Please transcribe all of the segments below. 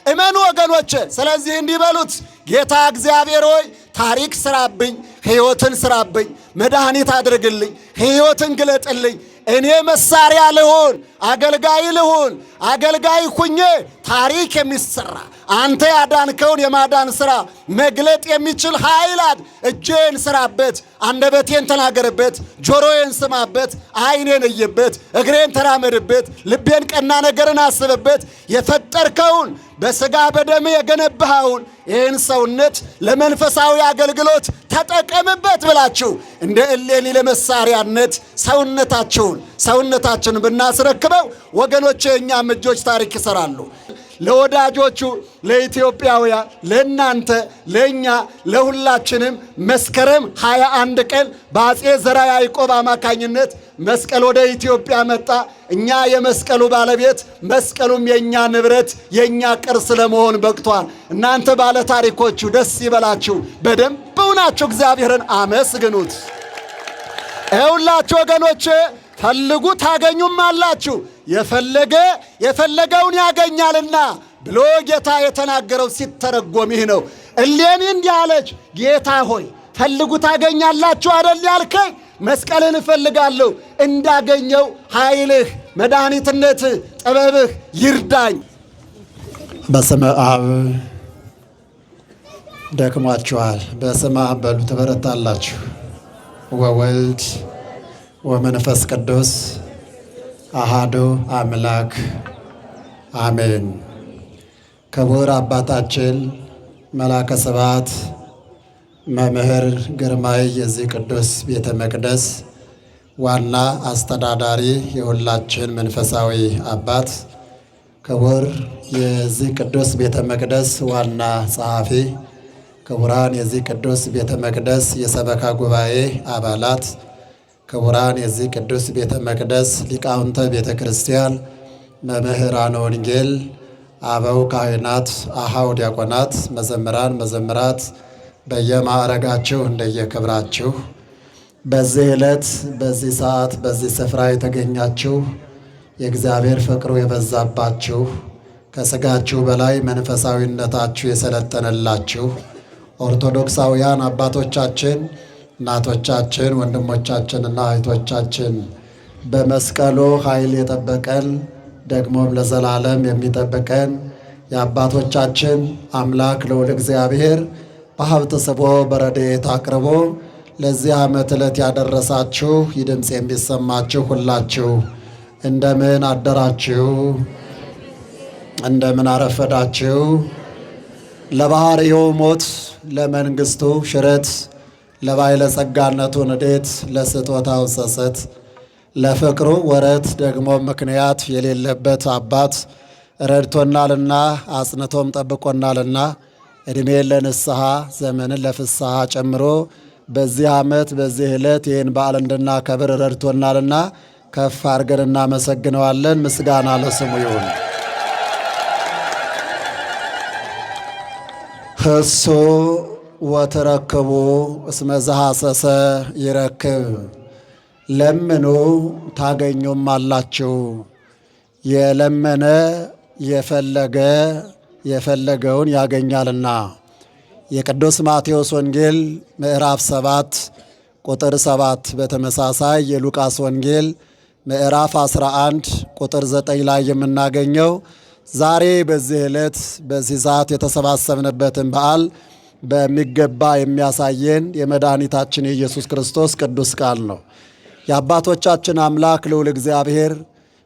እመኑ ወገኖቼ። ስለዚህ እንዲህ በሉት፣ ጌታ እግዚአብሔር ሆይ ታሪክ ስራብኝ፣ ሕይወትን ስራብኝ፣ መድኃኒት አድርግልኝ፣ ሕይወትን ግለጥልኝ። እኔ መሳሪያ ልሁን፣ አገልጋይ ልሁን። አገልጋይ ሁኜ ታሪክ የሚሰራ አንተ ያዳንከውን የማዳን ሥራ መግለጥ የሚችል ኃይላት እጄን ስራበት፣ አንደበቴን ተናገርበት፣ ጆሮዬን ስማበት፣ ዓይኔን እይበት፣ እግሬን ተራመድበት፣ ልቤን ቀና ነገርን አስብበት። የፈጠርከውን በሥጋ በደም የገነባኸውን ይህን ሰውነት ለመንፈሳዊ አገልግሎት ተጠቀምበት ብላችሁ እንደ እሌኒ ለመሳሪያነት ሰውነታችንን ብናስረክበው ወገኖቼ የእኛም እጆች ታሪክ ይሰራሉ። ለወዳጆቹ ለኢትዮጵያውያን፣ ለእናንተ፣ ለእኛ፣ ለሁላችንም መስከረም 21 ቀን በአፄ ዘርዓ ያዕቆብ አማካኝነት መስቀል ወደ ኢትዮጵያ መጣ። እኛ የመስቀሉ ባለቤት፣ መስቀሉም የእኛ ንብረት፣ የእኛ ቅርስ ለመሆን በቅቷል። እናንተ ባለ ታሪኮቹ ደስ ይበላችሁ፣ በደንብ ሁናችሁ እግዚአብሔርን አመስግኑት። ይኸውላችሁ ወገኖቼ ፈልጉ ታገኙም አላችሁ፣ የፈለገውን ያገኛልና ብሎ ጌታ የተናገረው ሲተረጎም ይህ ነው። እሌኒ እንዲህ አለች፣ ጌታ ሆይ ፈልጉ ታገኛላችሁ አይደል ያልከኝ? መስቀልን እፈልጋለሁ፣ እንዳገኘው ኃይልህ፣ መድኃኒትነትህ፣ ጥበብህ ይርዳኝ። በስመ አብ ደክሟችኋል፣ በስመ አብ በሉ ትበረታላችሁ። ወወልድ ወመንፈስ ቅዱስ አሃዱ አምላክ አሜን። ክቡር አባታችን መላከ ስብሐት መምህር ግርማይ የዚህ ቅዱስ ቤተ መቅደስ ዋና አስተዳዳሪ፣ የሁላችን መንፈሳዊ አባት፣ ክቡር የዚህ ቅዱስ ቤተ መቅደስ ዋና ጸሐፊ፣ ክቡራን የዚህ ቅዱስ ቤተ መቅደስ የሰበካ ጉባኤ አባላት፣ ክቡራን የዚህ ቅዱስ ቤተ መቅደስ ሊቃውንተ ቤተ ክርስቲያን፣ መምህራነ ወንጌል፣ አበው ካህናት፣ አሃው ዲያቆናት፣ መዘምራን፣ መዘምራት በየማዕረጋችሁ እንደየክብራችሁ በዚህ ዕለት በዚህ ሰዓት በዚህ ስፍራ የተገኛችሁ የእግዚአብሔር ፍቅሩ የበዛባችሁ ከሥጋችሁ በላይ መንፈሳዊነታችሁ የሰለጠነላችሁ ኦርቶዶክሳውያን አባቶቻችን፣ እናቶቻችን፣ ወንድሞቻችንና እህቶቻችን በመስቀሉ ኃይል የጠበቀን ደግሞም ለዘላለም የሚጠብቀን የአባቶቻችን አምላክ ልዑል እግዚአብሔር በሀብት ስቦ በረድኤት አቅርቦ ለዚህ ዓመት ዕለት ያደረሳችሁ ይህ ድምፅ የሚሰማችሁ ሁላችሁ እንደምን አደራችሁ? እንደምን አረፈዳችሁ? ለባሕርዩ ሞት፣ ለመንግሥቱ ሽረት፣ ለባለጸጋነቱ ንዴት፣ ለስጦታው ጸጸት፣ ለፍቅሩ ወረት ደግሞ ምክንያት የሌለበት አባት ረድቶናልና አጽንቶም ጠብቆናልና ዕድሜን ለንስሐ ዘመንን ለፍስሐ ጨምሮ በዚህ ዓመት በዚህ ዕለት ይህን በዓል እንድናከብር ረድቶናልና ከፍ አድርገን እናመሰግነዋለን። ምስጋና ለስሙ ይሁን። ህሱ ወትረክቡ እስመ ዘሐሰሰ ይረክብ፣ ለምኑ ታገኙም አላችሁ። የለመነ የፈለገውን ያገኛልና። የቅዱስ ማቴዎስ ወንጌል ምዕራፍ 7 ቁጥር 7፣ በተመሳሳይ የሉቃስ ወንጌል ምዕራፍ 11 ቁጥር 9 ላይ የምናገኘው ዛሬ በዚህ ዕለት በዚህ ሰዓት የተሰባሰብንበትን በዓል በሚገባ የሚያሳየን የመድኃኒታችን የኢየሱስ ክርስቶስ ቅዱስ ቃል ነው። የአባቶቻችን አምላክ ልዑል እግዚአብሔር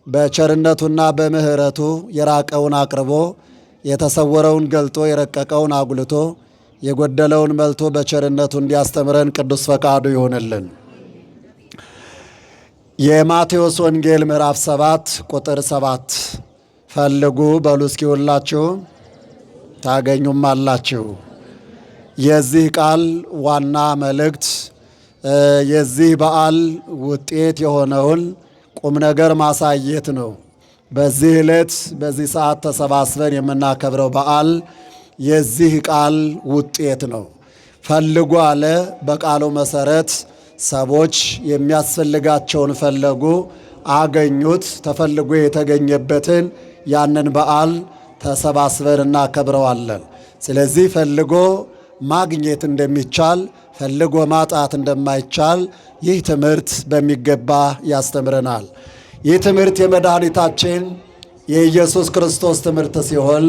በቸርነቱና በምሕረቱ የራቀውን አቅርቦ የተሰወረውን ገልጦ የረቀቀውን አጉልቶ የጎደለውን መልቶ በቸርነቱ እንዲያስተምረን ቅዱስ ፈቃዱ ይሆንልን። የማቴዎስ ወንጌል ምዕራፍ 7 ቁጥር 7 ፈልጉ በሉ እስኪ ሁላችሁ ታገኙም አላችሁ። የዚህ ቃል ዋና መልእክት የዚህ በዓል ውጤት የሆነውን ቁም ነገር ማሳየት ነው። በዚህ ዕለት በዚህ ሰዓት ተሰባስበን የምናከብረው በዓል የዚህ ቃል ውጤት ነው። ፈልጉ አለ። በቃሉ መሰረት ሰዎች የሚያስፈልጋቸውን ፈለጉ፣ አገኙት። ተፈልጎ የተገኘበትን ያንን በዓል ተሰባስበን እናከብረዋለን። ስለዚህ ፈልጎ ማግኘት እንደሚቻል ፈልጎ ማጣት እንደማይቻል ይህ ትምህርት በሚገባ ያስተምረናል። ይህ ትምህርት የመድኃኒታችን የኢየሱስ ክርስቶስ ትምህርት ሲሆን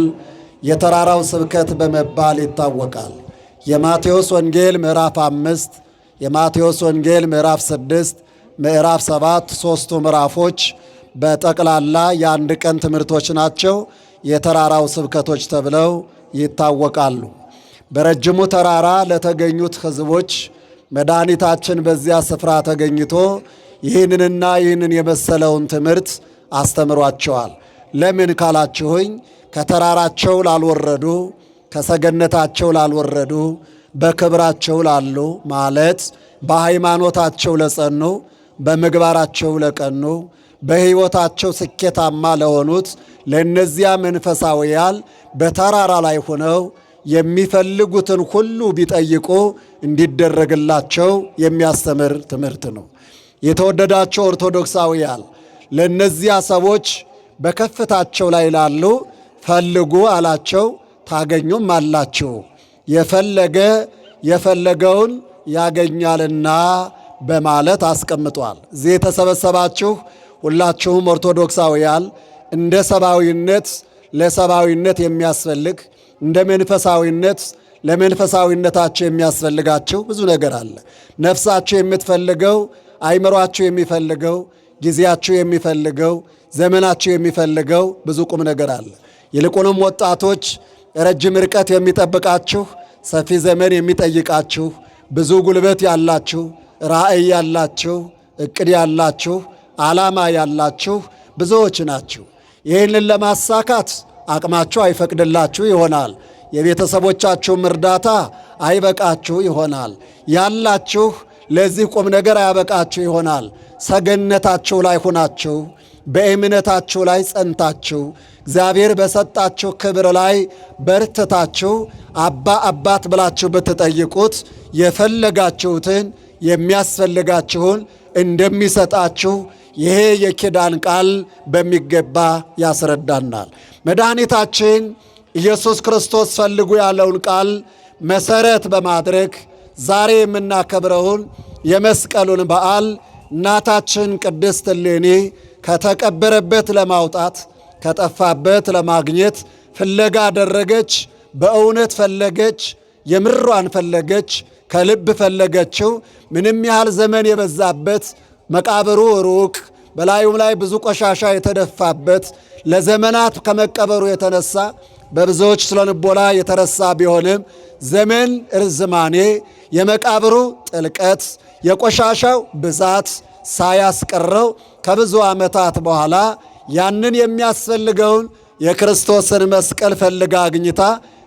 የተራራው ስብከት በመባል ይታወቃል። የማቴዎስ ወንጌል ምዕራፍ 5፣ የማቴዎስ ወንጌል ምዕራፍ 6፣ ምዕራፍ 7 ሦስቱ ምዕራፎች በጠቅላላ የአንድ ቀን ትምህርቶች ናቸው። የተራራው ስብከቶች ተብለው ይታወቃሉ። በረጅሙ ተራራ ለተገኙት ሕዝቦች መድኃኒታችን በዚያ ስፍራ ተገኝቶ ይህንንና ይህንን የመሰለውን ትምህርት አስተምሯቸዋል። ለምን ካላችሁኝ ከተራራቸው ላልወረዱ፣ ከሰገነታቸው ላልወረዱ፣ በክብራቸው ላሉ ማለት በሃይማኖታቸው ለጸኑ፣ በምግባራቸው ለቀኑ፣ በሕይወታቸው ስኬታማ ለሆኑት ለእነዚያ መንፈሳውያን በተራራ ላይ ሆነው የሚፈልጉትን ሁሉ ቢጠይቁ እንዲደረግላቸው የሚያስተምር ትምህርት ነው። የተወደዳቸው ኦርቶዶክሳውያን ለእነዚያ ሰዎች በከፍታቸው ላይ ላሉ ፈልጉ አላቸው፣ ታገኙም አላችሁ፣ የፈለገ የፈለገውን ያገኛልና በማለት አስቀምጧል። እዚህ የተሰበሰባችሁ ሁላችሁም ኦርቶዶክሳውያን እንደ ሰብአዊነት ለሰብአዊነት የሚያስፈልግ እንደ መንፈሳዊነት ለመንፈሳዊነታቸው የሚያስፈልጋቸው ብዙ ነገር አለ። ነፍሳቸው የምትፈልገው፣ አይምሯቸው የሚፈልገው፣ ጊዜያቸው የሚፈልገው፣ ዘመናቸው የሚፈልገው ብዙ ቁም ነገር አለ። ይልቁንም ወጣቶች ረጅም ርቀት የሚጠብቃችሁ፣ ሰፊ ዘመን የሚጠይቃችሁ፣ ብዙ ጉልበት ያላችሁ፣ ራዕይ ያላችሁ፣ እቅድ ያላችሁ፣ ዓላማ ያላችሁ ብዙዎች ናችሁ። ይህንን ለማሳካት አቅማችሁ አይፈቅድላችሁ ይሆናል። የቤተሰቦቻችሁም እርዳታ አይበቃችሁ ይሆናል። ያላችሁ ለዚህ ቁም ነገር አያበቃችሁ ይሆናል። ሰገነታችሁ ላይ ሆናችሁ በእምነታችሁ ላይ ጸንታችሁ እግዚአብሔር በሰጣችሁ ክብር ላይ በርትታችሁ አባት ብላችሁ ብትጠይቁት የፈለጋችሁትን የሚያስፈልጋችሁን እንደሚሰጣችሁ ይሄ የኪዳን ቃል በሚገባ ያስረዳናል። መድኃኒታችን ኢየሱስ ክርስቶስ ፈልጉ ያለውን ቃል መሰረት በማድረግ ዛሬ የምናከብረውን የመስቀሉን በዓል እናታችን ቅድስት እሌኒ ከተቀበረበት ለማውጣት ከጠፋበት ለማግኘት ፍለጋ አደረገች። በእውነት ፈለገች፣ የምሯን ፈለገች፣ ከልብ ፈለገችው። ምንም ያህል ዘመን የበዛበት መቃብሩ ሩቅ፣ በላዩም ላይ ብዙ ቆሻሻ የተደፋበት ለዘመናት ከመቀበሩ የተነሳ በብዙዎች ስለንቦና የተረሳ ቢሆንም ዘመን ርዝማኔ፣ የመቃብሩ ጥልቀት፣ የቆሻሻው ብዛት ሳያስቀረው ከብዙ ዓመታት በኋላ ያንን የሚያስፈልገውን የክርስቶስን መስቀል ፈልጋ አግኝታ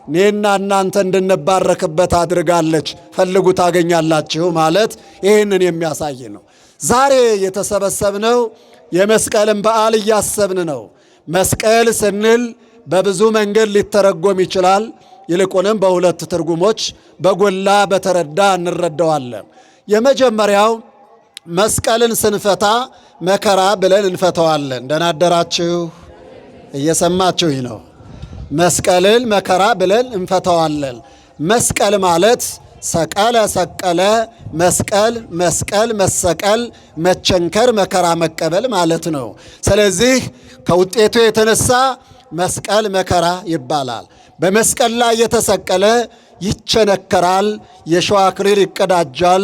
እኔና እናንተ እንድንባረክበት አድርጋለች። ፈልጉ ታገኛላችሁ ማለት ይህንን የሚያሳይ ነው። ዛሬ የተሰበሰብነው የመስቀልን በዓል እያሰብን ነው። መስቀል ስንል በብዙ መንገድ ሊተረጎም ይችላል። ይልቁንም በሁለት ትርጉሞች በጎላ በተረዳ እንረዳዋለን። የመጀመሪያው መስቀልን ስንፈታ መከራ ብለን እንፈተዋለን። ደህና አደራችሁ? እየሰማችሁኝ ነው? መስቀልን መከራ ብለን እንፈተዋለን። መስቀል ማለት ሰቀለ፣ ሰቀለ፣ መስቀል፣ መስቀል፣ መሰቀል፣ መቸንከር፣ መከራ መቀበል ማለት ነው። ስለዚህ ከውጤቱ የተነሳ መስቀል መከራ ይባላል። በመስቀል ላይ የተሰቀለ ይቸነከራል፣ የሸዋ አክሊል ይቀዳጃል፣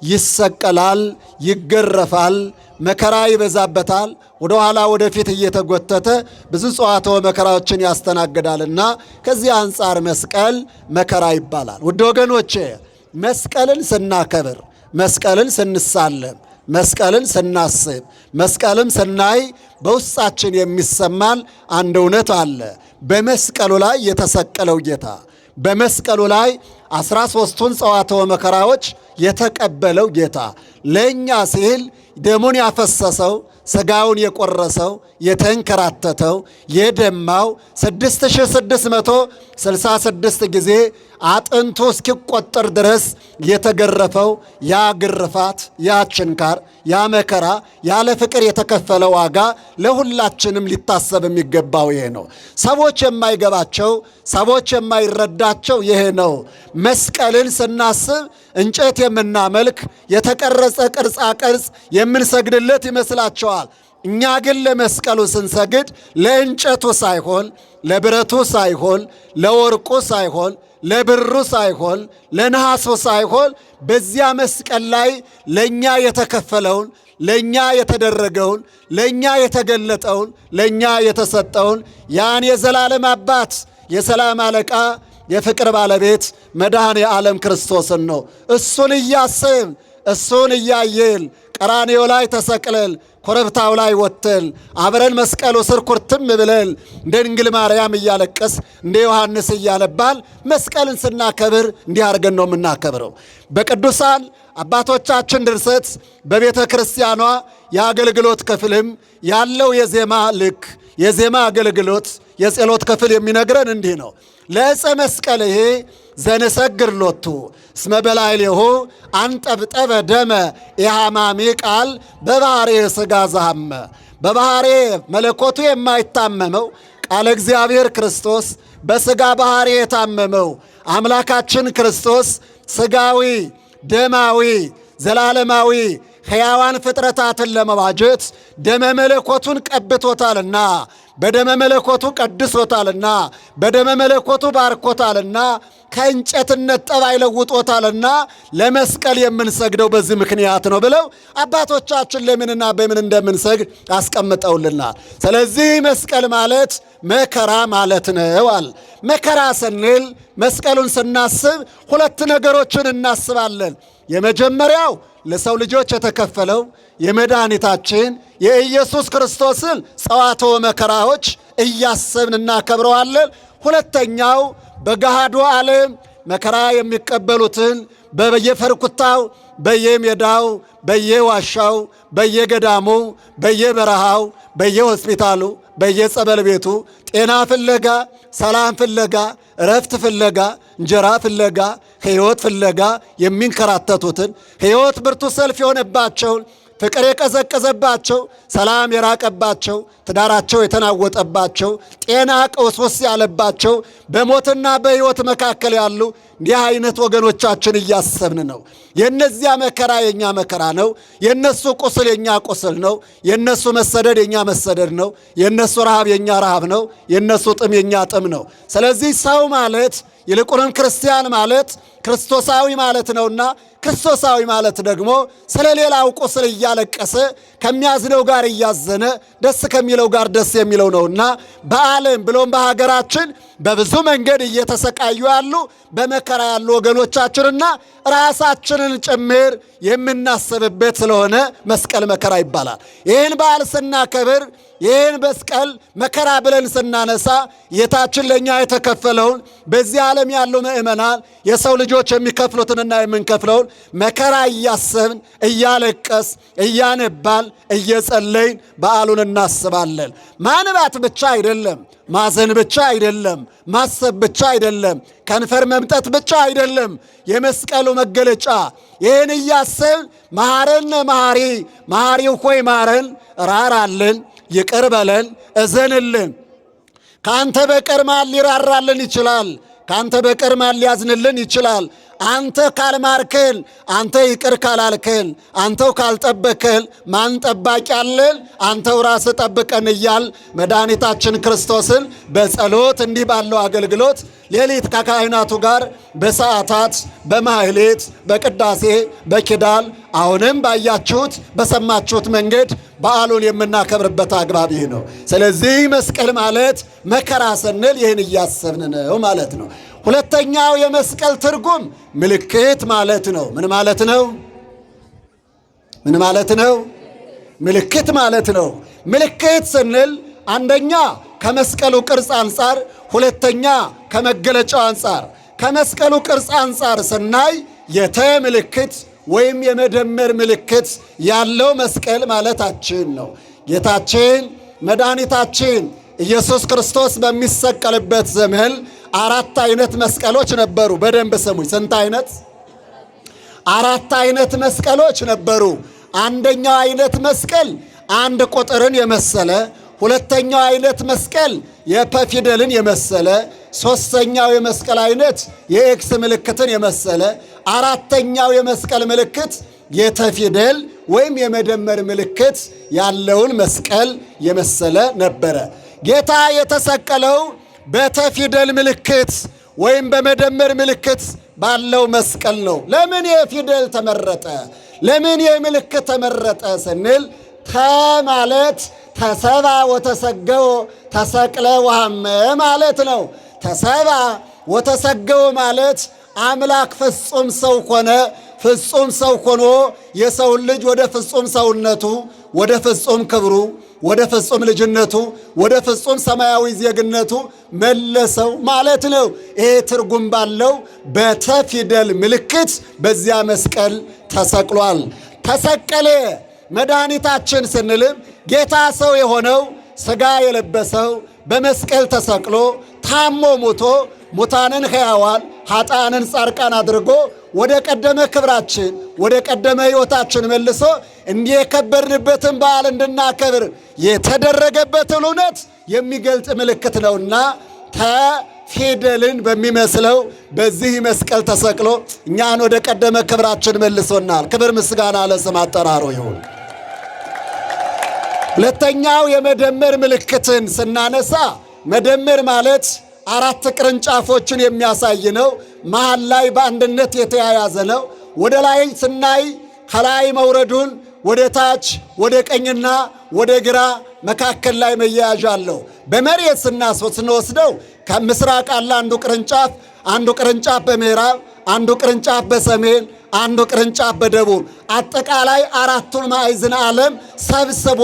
ይሰቀላል፣ ይገረፋል፣ መከራ ይበዛበታል። ወደ ኋላ ወደፊት እየተጎተተ ብዙ ጽዋትወ መከራዎችን ያስተናግዳልና ከዚህ አንጻር መስቀል መከራ ይባላል። ውድ ወገኖቼ መስቀልን ስናከብር፣ መስቀልን ስንሳለም፣ መስቀልን ስናስብ፣ መስቀልን ስናይ በውስጣችን የሚሰማን አንድ እውነት አለ። በመስቀሉ ላይ የተሰቀለው ጌታ፣ በመስቀሉ ላይ 13ቱን ጽዋትወ መከራዎች የተቀበለው ጌታ፣ ለእኛ ሲል ደሙን ያፈሰሰው፣ ሥጋውን የቆረሰው የተንከራተተው የደማው 6666 ጊዜ አጥንቱ እስኪቆጠር ድረስ የተገረፈው ያ ግርፋት፣ ያ ችንካር፣ ያ መከራ ያለ ፍቅር የተከፈለ ዋጋ ለሁላችንም ሊታሰብ የሚገባው ይሄ ነው። ሰዎች የማይገባቸው ሰዎች የማይረዳቸው ይሄ ነው። መስቀልን ስናስብ እንጨት የምናመልክ የተቀረጸ ቅርጻ ቅርጽ የምንሰግድለት ይመስላቸዋል። እኛ ግን ለመስቀሉ ስንሰግድ ለእንጨቱ ሳይሆን ለብረቱ ሳይሆን ለወርቁ ሳይሆን ለብሩ ሳይሆን ለነሐሱ ሳይሆን በዚያ መስቀል ላይ ለእኛ የተከፈለውን ለእኛ የተደረገውን ለእኛ የተገለጠውን ለእኛ የተሰጠውን ያን የዘላለም አባት የሰላም አለቃ የፍቅር ባለቤት መድኃኔ ዓለም ክርስቶስን ነው። እሱን እያስብን እሱን እያየን ቀራንዮ ላይ ተሰቅለል ኮረብታው ላይ ወጥተል አብረን መስቀሉ ስር ኩርትም ብለል እንደ ድንግል ማርያም እያለቀስ እንደ ዮሐንስ እያነባል መስቀልን ስናከብር እንዲህ አድርገን ነው የምናከብረው። በቅዱሳን አባቶቻችን ድርሰት በቤተ ክርስቲያኗ የአገልግሎት ክፍልም ያለው የዜማ ልክ የዜማ አገልግሎት የጸሎት ክፍል የሚነግረን እንዲህ ነው። ለዕፀ መስቀልህ ዘንሰግር ሎቱ እስመ በላዕሌሁ አንጠብጠበ ደመ የሐማሜ ቃል በባሕሬ ሥጋ ዘሐመ። በባሕሬ መለኮቱ የማይታመመው ቃለ እግዚአብሔር ክርስቶስ በሥጋ ባሕሬ የታመመው አምላካችን ክርስቶስ ሥጋዊ ደማዊ ዘላለማዊ ሕያዋን ፍጥረታትን ለመዋጀት ደመ መለኮቱን ቀብቶታልና በደመ መለኮቱ ቀድሶታልና በደመ መለኮቱ ባርኮታልና ከእንጨትነት ጠባይ ለውጦታልና ለመስቀል የምንሰግደው በዚህ ምክንያት ነው ብለው አባቶቻችን ለምንና በምን እንደምንሰግድ አስቀምጠውልናል። ስለዚህ መስቀል ማለት መከራ ማለት ነው አለ። መከራ ስንል መስቀሉን ስናስብ ሁለት ነገሮችን እናስባለን። የመጀመሪያው ለሰው ልጆች የተከፈለው የመድኃኒታችን የኢየሱስ ክርስቶስን ጸዋትወ መከራዎች እያሰብን እናከብረዋለን። ሁለተኛው በገሃዱ ዓለም መከራ የሚቀበሉትን በየፈርኩታው በየሜዳው በየዋሻው በየገዳሙ በየበረሃው በየሆስፒታሉ በየጸበል ቤቱ ጤና ፍለጋ ሰላም ፍለጋ እረፍት ፍለጋ እንጀራ ፍለጋ ሕይወት ፍለጋ የሚንከራተቱትን ሕይወት ብርቱ ሰልፍ የሆነባቸውን ፍቅር የቀዘቀዘባቸው ሰላም የራቀባቸው ትዳራቸው የተናወጠባቸው ጤና ቀውስ ያለባቸው በሞትና በሕይወት መካከል ያሉ እንዲህ አይነት ወገኖቻችን እያሰብን ነው። የነዚያ መከራ የኛ መከራ ነው። የነሱ ቁስል የኛ ቁስል ነው። የነሱ መሰደድ የኛ መሰደድ ነው። የነሱ ረሃብ የኛ ረሃብ ነው። የነሱ ጥም የኛ ጥም ነው። ስለዚህ ሰው ማለት ይልቁንም ክርስቲያን ማለት ክርስቶሳዊ ማለት ነውና ክርስቶሳዊ ማለት ደግሞ ስለ ሌላው ቁስል እያለቀሰ ከሚያዝነው ጋር እያዘነ ደስ ከሚለው ጋር ደስ የሚለው ነውና በዓለም ብሎም በሀገራችን በብዙ መንገድ እየተሰቃዩ ያሉ በመከራ ያሉ ወገኖቻችንና ራሳችንን ጭምር የምናስብበት ስለሆነ መስቀል መከራ ይባላል። ይህን በዓል ስናከብር ይህን መስቀል መከራ ብለን ስናነሳ ጌታችን ለእኛ የተከፈለውን በዚህ ዓለም ያሉ ምእመናን የሰው ልጆች የሚከፍሉትንና የምንከፍለውን መከራ እያሰብን እያለቀስ እያነባል እየጸለይን በዓሉን እናስባለን። ማንባት ብቻ አይደለም፣ ማዘን ብቻ አይደለም፣ ማሰብ ብቻ አይደለም፣ ከንፈር መምጠት ብቻ አይደለም የመስቀሉ መገለጫ። ይህን እያሰብን መሐረነ መሐሪ መሐሪው ሆይ ማረን፣ ራራልን፣ ይቅር በለን፣ እዘንልን። ከአንተ በቀር ማን ሊራራልን ይችላል? ከአንተ በቀር ማን ሊያዝንልን ይችላል? አንተ ካልማርክን፣ አንተ ይቅር ካላልክን፣ አንተው ካልጠበቅን ማን ጠባቂ አለን? አንተው ራስህ ጠብቀን እያል መድኃኒታችን ክርስቶስን በጸሎት እንዲህ ባለው አገልግሎት ሌሊት ከካህናቱ ጋር በሰዓታት በማህሌት በቅዳሴ በኪዳል አሁንም ባያችሁት በሰማችሁት መንገድ በዓሉን የምናከብርበት አግባብ ይህ ነው። ስለዚህ መስቀል ማለት መከራ ስንል ይህን እያሰብን ነው ማለት ነው። ሁለተኛው የመስቀል ትርጉም ምልክት ማለት ነው። ምን ማለት ነው? ምን ማለት ነው? ምልክት ማለት ነው። ምልክት ስንል አንደኛ ከመስቀሉ ቅርጽ አንጻር፣ ሁለተኛ ከመገለጫው አንጻር። ከመስቀሉ ቅርጽ አንጻር ስናይ የተ ምልክት ወይም የመደመር ምልክት ያለው መስቀል ማለታችን ነው። ጌታችን መድኃኒታችን ኢየሱስ ክርስቶስ በሚሰቀልበት ዘመን 4 አይነት መስቀሎች ነበሩ። በደንብ ስሙኝ። ስንት አይነት? 4 አይነት መስቀሎች ነበሩ። አንደኛው አይነት መስቀል አንድ ቁጥርን የመሰለ፣ ሁለተኛው አይነት መስቀል የፐ ፊደልን የመሰለ፣ ሶስተኛው የመስቀል አይነት የኤክስ ምልክትን የመሰለ፣ አራተኛው የመስቀል ምልክት የተ ፊደል ወይም የመደመር ምልክት ያለውን መስቀል የመሰለ ነበረ። ጌታ የተሰቀለው በተ ፊደል ምልክት ወይም በመደመር ምልክት ባለው መስቀል ነው። ለምን የፊደል ተመረጠ? ለምን የምልክት ተመረጠ ስንል ተ ማለት ተሰባ ወተሰገው ተሰቅለ ወሐመ ማለት ነው። ተሰባ ወተሰገው ማለት አምላክ ፍጹም ሰው ሆነ። ፍጹም ሰው ሆኖ የሰውን ልጅ ወደ ፍጹም ሰውነቱ፣ ወደ ፍጹም ክብሩ፣ ወደ ፍጹም ልጅነቱ፣ ወደ ፍጹም ሰማያዊ ዜግነቱ መለሰው ማለት ነው። ይሄ ትርጉም ባለው በተ ፊደል ምልክት በዚያ መስቀል ተሰቅሏል። ተሰቀለ መድኃኒታችን ስንልም ጌታ ሰው የሆነው ሥጋ የለበሰው በመስቀል ተሰቅሎ ታሞ ሞቶ ሙታንን ሕያዋን ኃጥአንን ጻድቃን አድርጎ ወደ ቀደመ ክብራችን ወደ ቀደመ ሕይወታችን መልሶ እንዲህ የከበርንበትን በዓል እንድናከብር የተደረገበትን እውነት የሚገልጽ ምልክት ነውና ፊደልን በሚመስለው በዚህ መስቀል ተሰቅሎ እኛን ወደ ቀደመ ክብራችን መልሶናል። ክብር ምስጋና ለስም አጠራሩ ይሁን። ሁለተኛው የመደመር ምልክትን ስናነሳ መደመር ማለት 4 ቅርንጫፎችን የሚያሳይ ነው። መሃል ላይ በአንድነት የተያያዘ ነው። ወደ ላይ ስናይ ከላይ መውረዱን ወደ ታች ወደ ቀኝና ወደ ግራ መካከል ላይ መያያዣ አለው። በመሬት ስንወስደው ከምስራቅ አለ አንዱ ቅርንጫፍ በምዕራብ፣ አንዱ ቅርንጫፍ በሰሜን፣ አንዱ ቅርንጫፍ በደቡብ አጠቃላይ 4ቱን ማዕዘነ ዓለም ሰብስቦ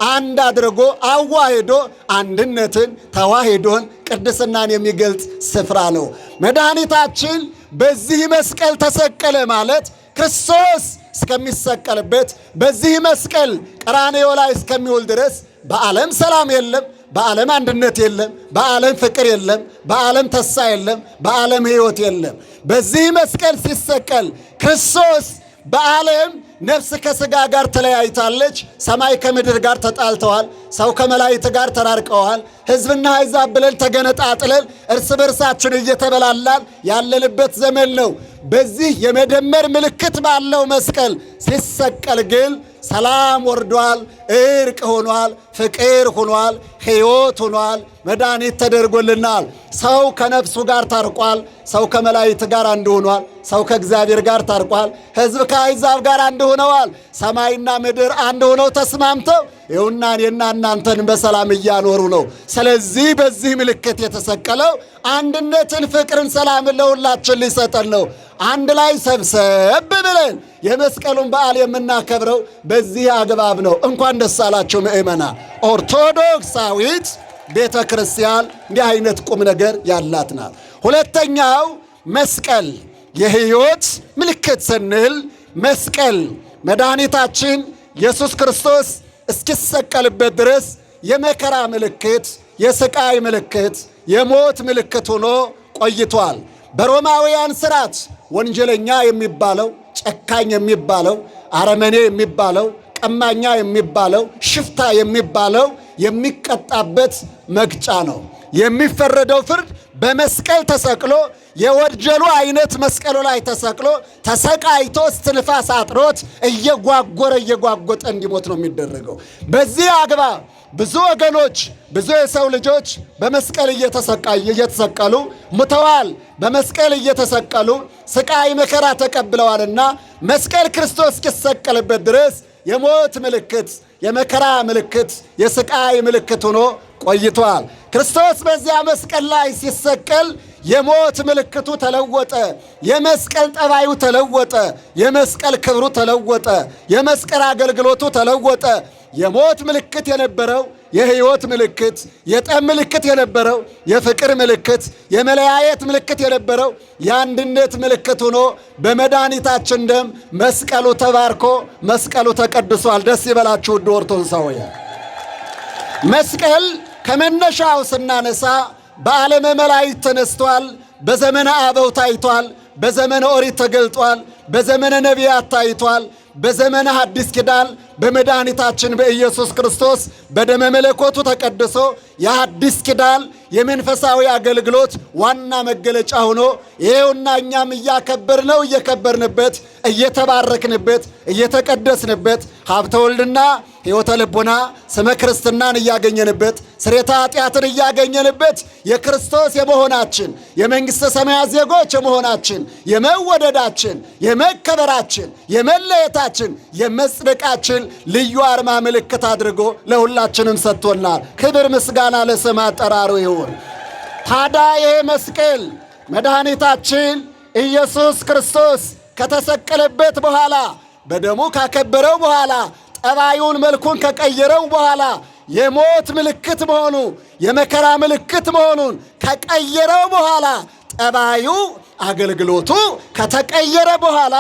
አንድ አድርጎ አዋህዶ አንድነትን ተዋሂዶን ቅድስናን የሚገልጽ ስፍራ ነው። መድኃኒታችን በዚህ መስቀል ተሰቀለ ማለት ክርስቶስ እስከሚሰቀልበት በዚህ መስቀል ቀራንዮ ላይ እስከሚውል ድረስ በዓለም ሰላም የለም፣ በዓለም አንድነት የለም፣ በዓለም ፍቅር የለም፣ በዓለም ተስፋ የለም፣ በዓለም ሕይወት የለም። በዚህ መስቀል ሲሰቀል ክርስቶስ በዓለም ነፍስ ከሥጋ ጋር ተለያይታለች። ሰማይ ከምድር ጋር ተጣልተዋል። ሰው ከመላእክት ጋር ተራርቀዋል። ሕዝብና አሕዛብ ብለን ተገነጣጥለን እርስ በርሳችን እየተበላላን ያለንበት ዘመን ነው። በዚህ የመደመር ምልክት ባለው መስቀል ሲሰቀል ግን ሰላም ወርዷል፣ እርቅ ሆኗል፣ ፍቅር ሆኗል፣ ሕይወት ሆኗል፣ መድኃኒት ተደርጎልናል። ሰው ከነፍሱ ጋር ታርቋል። ሰው ከመላእክት ጋር አንድ ሆኗል። ሰው ከእግዚአብሔር ጋር ታርቋል። ሕዝብ ከአሕዛብ ጋር አንድ ሆነዋል። ሰማይና ምድር አንድ ሆነው ተስማምተው ይኸውና እኔና እናንተን በሰላም እያኖሩ ነው። ስለዚህ በዚህ ምልክት የተሰቀለው አንድነትን፣ ፍቅርን፣ ሰላምን ለሁላችን ሊሰጠን ነው። አንድ ላይ ሰብሰብ ብለን የመስቀሉን በዓል የምናከብረው በዚህ አግባብ ነው። እንኳን ደስ አላችሁ ምእመናን። ኦርቶዶክሳዊት ቤተ ክርስቲያን እንዲህ አይነት ቁም ነገር ያላት ናት። ሁለተኛው መስቀል የሕይወት ምልክት ስንል መስቀል መድኃኒታችን ኢየሱስ ክርስቶስ እስኪሰቀልበት ድረስ የመከራ ምልክት፣ የስቃይ ምልክት፣ የሞት ምልክት ሆኖ ቆይቷል። በሮማውያን ሥርዓት ወንጀለኛ የሚባለው፣ ጨካኝ የሚባለው፣ አረመኔ የሚባለው፣ ቀማኛ የሚባለው፣ ሽፍታ የሚባለው የሚቀጣበት መግጫ ነው። የሚፈረደው ፍርድ በመስቀል ተሰቅሎ የወንጀሉ አይነት መስቀሉ ላይ ተሰቅሎ ተሰቃይቶ እስትንፋስ አጥሮት እየጓጎጠ እንዲሞት ነው የሚደረገው። በዚህ አግባብ ብዙ ወገኖች ብዙ የሰው ልጆች በመስቀል እየተሰቀሉ ሙተዋል። በመስቀል እየተሰቀሉ ስቃይ መከራ ተቀብለዋልና መስቀል ክርስቶስ እስኪሰቀልበት ድረስ የሞት ምልክት፣ የመከራ ምልክት፣ የስቃይ ምልክት ሆኖ ቆይቷል። ክርስቶስ በዚያ መስቀል ላይ ሲሰቀል የሞት ምልክቱ ተለወጠ። የመስቀል ጠባዩ ተለወጠ። የመስቀል ክብሩ ተለወጠ። የመስቀል አገልግሎቱ ተለወጠ። የሞት ምልክት የነበረው የሕይወት ምልክት፣ የጠብ ምልክት የነበረው የፍቅር ምልክት፣ የመለያየት ምልክት የነበረው የአንድነት ምልክት ሆኖ በመድኃኒታችን ደም መስቀሉ ተባርኮ መስቀሉ ተቀድሷል። ደስ ይበላችሁ ውድ ኦርቶዶክሳውያን። መስቀል ከመነሻው ስናነሳ በዓለመ መላእክት ተነስቷል። በዘመነ አበው ታይቷል። በዘመነ ኦሪት ተገልጧል። በዘመነ ነቢያት ታይቷል። በዘመነ ሐዲስ ኪዳን በመድኃኒታችን በኢየሱስ ክርስቶስ በደመ መለኮቱ ተቀድሶ የሐዲስ ኪዳን የመንፈሳዊ አገልግሎት ዋና መገለጫ ሆኖ ይሄውና እኛም እያከበርነው እየከበርንበት እየተባረክንበት እየተቀደስንበት ሀብተ ወልድና ሕይወተ ልቡና ስመ ክርስትናን እያገኘንበት ስርየተ ኃጢአትን እያገኘንበት የክርስቶስ የመሆናችን የመንግሥተ ሰማያት ዜጎች የመሆናችን የመወደዳችን የመከበራችን የመለየታችን የመጽደቃችን ልዩ አርማ ምልክት አድርጎ ለሁላችንም ሰጥቶናል። ክብር ምስጋና ለስም አጠራሩ ይሁን። ታዲያ ይሄ መስቀል መድኃኒታችን ኢየሱስ ክርስቶስ ከተሰቀለበት በኋላ በደሙ ካከበረው በኋላ ጠባዩን መልኩን ከቀየረው በኋላ የሞት ምልክት መሆኑ የመከራ ምልክት መሆኑን ከቀየረው በኋላ ጠባዩ አገልግሎቱ ከተቀየረ በኋላ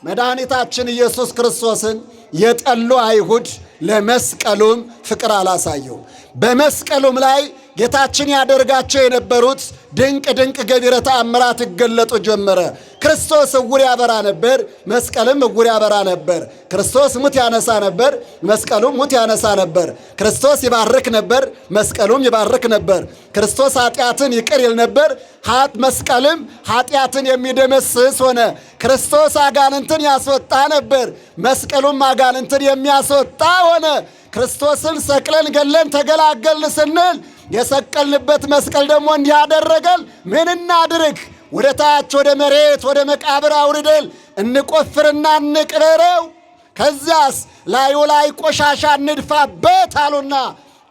መድኃኒታችን ኢየሱስ ክርስቶስን የጠሉ አይሁድ ለመስቀሉም ፍቅር አላሳየው። በመስቀሉም ላይ ጌታችን ያደርጋቸው የነበሩት ድንቅ ድንቅ ገቢረ ተአምራት ይገለጡ ጀመረ። ክርስቶስ ዕውር ያበራ ነበር፣ መስቀልም ዕውር ያበራ ነበር። ክርስቶስ ሙት ያነሳ ነበር፣ መስቀሉም ሙት ያነሳ ነበር። ክርስቶስ ይባርክ ነበር፣ መስቀሉም ይባርክ ነበር። ክርስቶስ ኃጢአትን ይቅር ይል ነበር፣ መስቀልም ኃጢአትን የሚደመስስ ሆነ። ክርስቶስ አጋንንትን ያስወጣ ነበር፣ መስቀሉም አጋንንትን የሚያስወጣ ሆነ። ክርስቶስን ሰቅለን ገለን ተገላገልን ስንል የሰቀልንበት መስቀል ደግሞ እንዲህ አደረገን። ምን እናድርግ? ወደ ታች ወደ መሬት ወደ መቃብር አውርደን እንቆፍርና እንቅበረው፣ ከዚያስ ላዩ ላይ ቆሻሻ እንድፋበት አሉና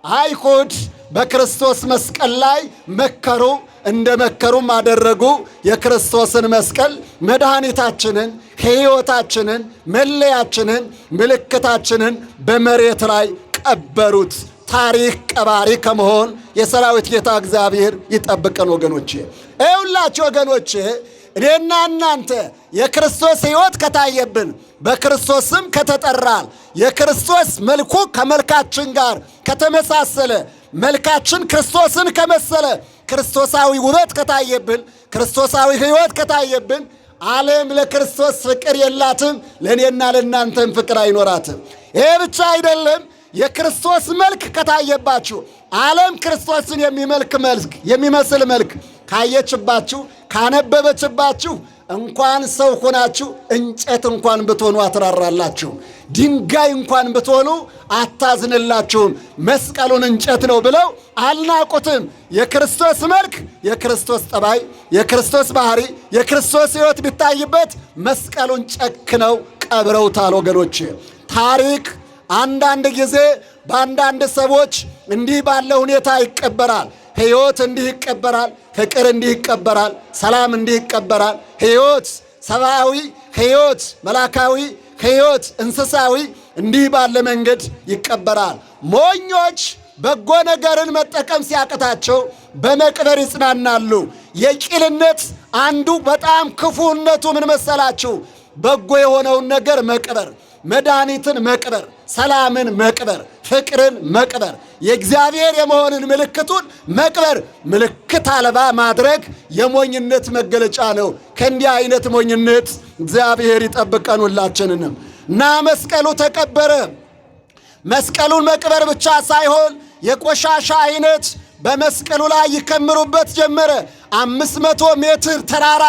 አይሁድ በክርስቶስ መስቀል ላይ መከሩ። እንደ መከሩም አደረጉ። የክርስቶስን መስቀል መድኃኒታችንን፣ ሕይወታችንን፣ መለያችንን፣ ምልክታችንን በመሬት ላይ ቀበሩት። ታሪክ ቀባሪ ከመሆን የሰራዊት ጌታ እግዚአብሔር ይጠብቀን። ወገኖቼ ይኸውላችሁ ወገኖቼ፣ እኔና እናንተ የክርስቶስ ሕይወት ከታየብን በክርስቶስም ከተጠራል የክርስቶስ መልኩ ከመልካችን ጋር ከተመሳሰለ መልካችን ክርስቶስን ከመሰለ ክርስቶሳዊ ውበት ከታየብን ክርስቶሳዊ ሕይወት ከታየብን ዓለም ለክርስቶስ ፍቅር የላትም፣ ለእኔና ለእናንተም ፍቅር አይኖራትም። ይሄ ብቻ አይደለም። የክርስቶስ መልክ ከታየባችሁ ዓለም ክርስቶስን የሚመስል መልክ ካየችባችሁ ካነበበችባችሁ እንኳን ሰው ሆናችሁ እንጨት እንኳን ብትሆኑ አትራራላችሁ። ድንጋይ እንኳን ብትሆኑ አታዝንላችሁም። መስቀሉን እንጨት ነው ብለው አልናቁትም። የክርስቶስ መልክ፣ የክርስቶስ ጠባይ፣ የክርስቶስ ባህሪ፣ የክርስቶስ ሕይወት ቢታይበት መስቀሉን ጨክነው ቀብረውታል። ወገኖቼ ታሪክ አንዳንድ ጊዜ በአንዳንድ ሰዎች እንዲህ ባለ ሁኔታ ይቀበራል። ሕይወት እንዲህ ይቀበራል፣ ፍቅር እንዲህ ይቀበራል፣ ሰላም እንዲህ ይቀበራል። ሕይወት ሰብአዊ፣ ሕይወት መላካዊ፣ ሕይወት እንስሳዊ እንዲህ ባለ መንገድ ይቀበራል። ሞኞች በጎ ነገርን መጠቀም ሲያቅታቸው በመቅበር ይጽናናሉ። የቂልነት አንዱ በጣም ክፉነቱ ምን መሰላችሁ? በጎ የሆነውን ነገር መቅበር፣ መድኃኒትን መቅበር፣ ሰላምን መቅበር፣ ፍቅርን መቅበር፣ የእግዚአብሔር የመሆንን ምልክቱን መቅበር፣ ምልክት አልባ ማድረግ የሞኝነት መገለጫ ነው። ከእንዲህ አይነት ሞኝነት እግዚአብሔር ይጠብቀን ሁላችንንም። እና መስቀሉ ተቀበረ። መስቀሉን መቅበር ብቻ ሳይሆን የቆሻሻ አይነት በመስቀሉ ላይ ይከምሩበት ጀመረ። 500 ሜትር ተራራ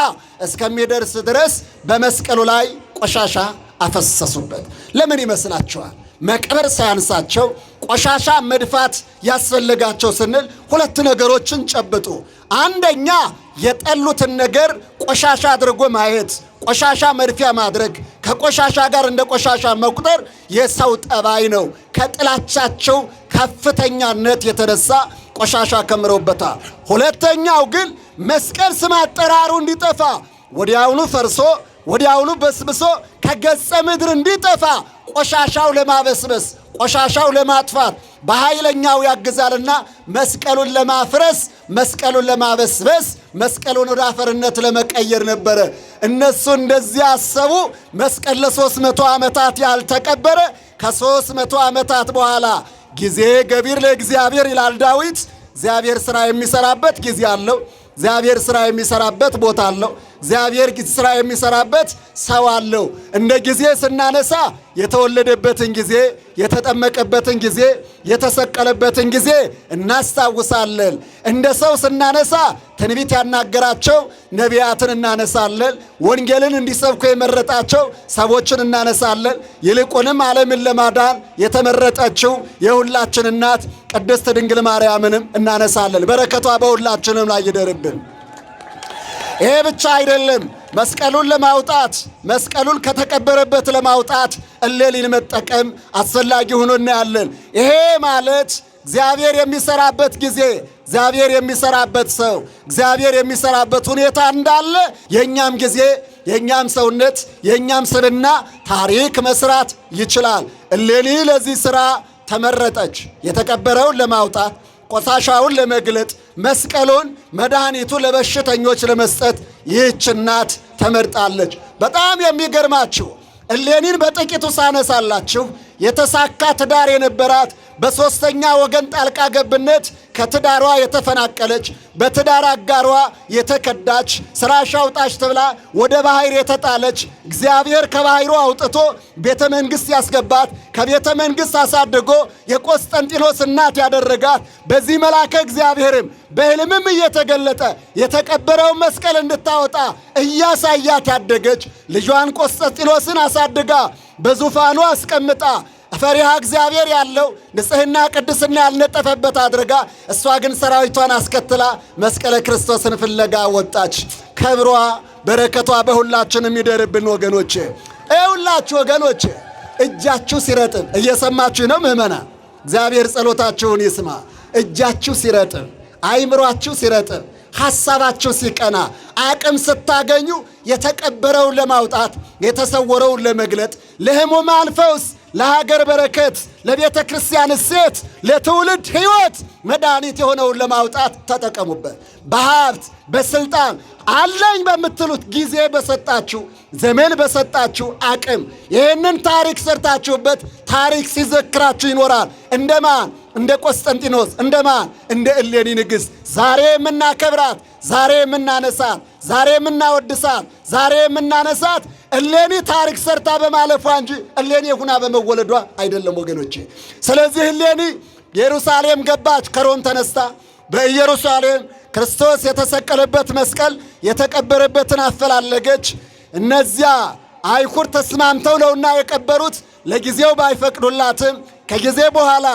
እስከሚደርስ ድረስ በመስቀሉ ላይ ቆሻሻ አፈሰሱበት። ለምን ይመስላችኋል? መቅበር ሳያንሳቸው ቆሻሻ መድፋት ያስፈልጋቸው ስንል ሁለት ነገሮችን ጨብጡ። አንደኛ የጠሉትን ነገር ቆሻሻ አድርጎ ማየት፣ ቆሻሻ መድፊያ ማድረግ፣ ከቆሻሻ ጋር እንደ ቆሻሻ መቁጠር የሰው ጠባይ ነው። ከጥላቻቸው ከፍተኛነት የተነሳ ቆሻሻ ከምረውበታል። ሁለተኛው ግን መስቀል ስም አጠራሩ እንዲጠፋ ወዲያውኑ ፈርሶ ወዲያውኑ በስብሶ ከገጸ ምድር እንዲጠፋ ቆሻሻው ለማበስበስ ቆሻሻው ለማጥፋት በኃይለኛው ያግዛልና መስቀሉን ለማፍረስ መስቀሉን ለማበስበስ መስቀሉን ወደ አፈርነት ለመቀየር ነበረ። እነሱ እንደዚህ አሰቡ። መስቀል ለ300 ዓመታት ያልተቀበረ ከ300 ዓመታት በኋላ ጊዜ ገቢር ለእግዚአብሔር ይላል ዳዊት። እግዚአብሔር ሥራ የሚሰራበት ጊዜ አለው። እግዚአብሔር ሥራ የሚሰራበት ቦታ አለው። እግዚአብሔር ሥራ የሚሰራበት ሰው አለው። እንደ ጊዜ ስናነሳ የተወለደበትን ጊዜ፣ የተጠመቀበትን ጊዜ፣ የተሰቀለበትን ጊዜ እናስታውሳለን። እንደ ሰው ስናነሳ ትንቢት ያናገራቸው ነቢያትን እናነሳለን። ወንጌልን እንዲሰብኩ የመረጣቸው ሰዎችን እናነሳለን። ይልቁንም ዓለምን ለማዳን የተመረጠችው የሁላችን እናት ቅድስት ድንግል ማርያምንም እናነሳለን። በረከቷ በሁላችንም ላይ ይደርብን። ይሄ ብቻ አይደለም። መስቀሉን ለማውጣት መስቀሉን ከተቀበረበት ለማውጣት እሌኒን መጠቀም አስፈላጊ ሆኖ እናያለን። ይሄ ማለት እግዚአብሔር የሚሰራበት ጊዜ፣ እግዚአብሔር የሚሰራበት ሰው፣ እግዚአብሔር የሚሰራበት ሁኔታ እንዳለ የኛም ጊዜ፣ የኛም ሰውነት፣ የኛም ስብዕና ታሪክ መስራት ይችላል። እሌኒ ለዚህ ሥራ ተመረጠች። የተቀበረውን ለማውጣት፣ ቆሻሻውን ለመግለጥ፣ መስቀሉን መድኃኒቱ ለበሽተኞች ለመስጠት ይህች እናት ተመርጣለች። በጣም የሚገርማችሁ እሌኒን በጥቂቱ ሳነሳላችሁ የተሳካ ትዳር የነበራት በሦስተኛ ወገን ጣልቃ ገብነት ከትዳሯ የተፈናቀለች በትዳር አጋሯ የተከዳች ስራሽ አውጣሽ ተብላ ወደ ባሕር የተጣለች እግዚአብሔር ከባሕሩ አውጥቶ ቤተ መንግሥት ያስገባት ከቤተ መንግሥት አሳድጎ የቆስጠንጢኖስ እናት ያደረጋት በዚህ መልአከ እግዚአብሔርም በሕልምም እየተገለጠ የተቀበረውን መስቀል እንድታወጣ እያሳያት ያደገች ልጇን ቆስጠንጢኖስን አሳድጋ በዙፋኑ አስቀምጣ ፈሪሃ እግዚአብሔር ያለው ንጽሕና ቅድስና ያልነጠፈበት አድርጋ እሷ ግን ሰራዊቷን አስከትላ መስቀለ ክርስቶስን ፍለጋ ወጣች። ክብሯ በረከቷ በሁላችንም ይደርብን ወገኖቼ። ሁላችሁ ወገኖቼ እጃችሁ ሲረጥብ እየሰማችሁ ነው ምእመናን? እግዚአብሔር ጸሎታችሁን ይስማ። እጃችሁ ሲረጥብ፣ አይምሯችሁ ሲረጥብ፣ ሐሳባችሁ ሲቀና፣ አቅም ስታገኙ የተቀበረውን ለማውጣት የተሰወረውን ለመግለጥ ለሕሙማን ፈውስ፣ ለሀገር በረከት፣ ለቤተ ክርስቲያን እሴት፣ ለትውልድ ሕይወት መድኃኒት የሆነውን ለማውጣት ተጠቀሙበት። በሀብት በስልጣን አለኝ በምትሉት ጊዜ በሰጣችሁ ዘመን በሰጣችሁ አቅም ይህንን ታሪክ ሰርታችሁበት ታሪክ ሲዘክራችሁ ይኖራል። እንደማን? እንደ ቆስጠንጢኖስ። እንደማን? እንደ እሌኒ ንግሥት። ዛሬ የምናከብራት፣ ዛሬ የምናነሳት፣ ዛሬ የምናወድሳት፣ ዛሬ የምናነሳት እሌኒ ታሪክ ሰርታ በማለፏ እንጂ እሌኒ ሁና በመወለዷ አይደለም ወገኖቼ። ስለዚህ እሌኒ ኢየሩሳሌም ገባች። ከሮም ተነስታ በኢየሩሳሌም ክርስቶስ የተሰቀለበት መስቀል የተቀበረበትን አፈላለገች። እነዚያ አይሁድ ተስማምተው ነውና የቀበሩት። ለጊዜው ባይፈቅዱላትም ከጊዜ በኋላ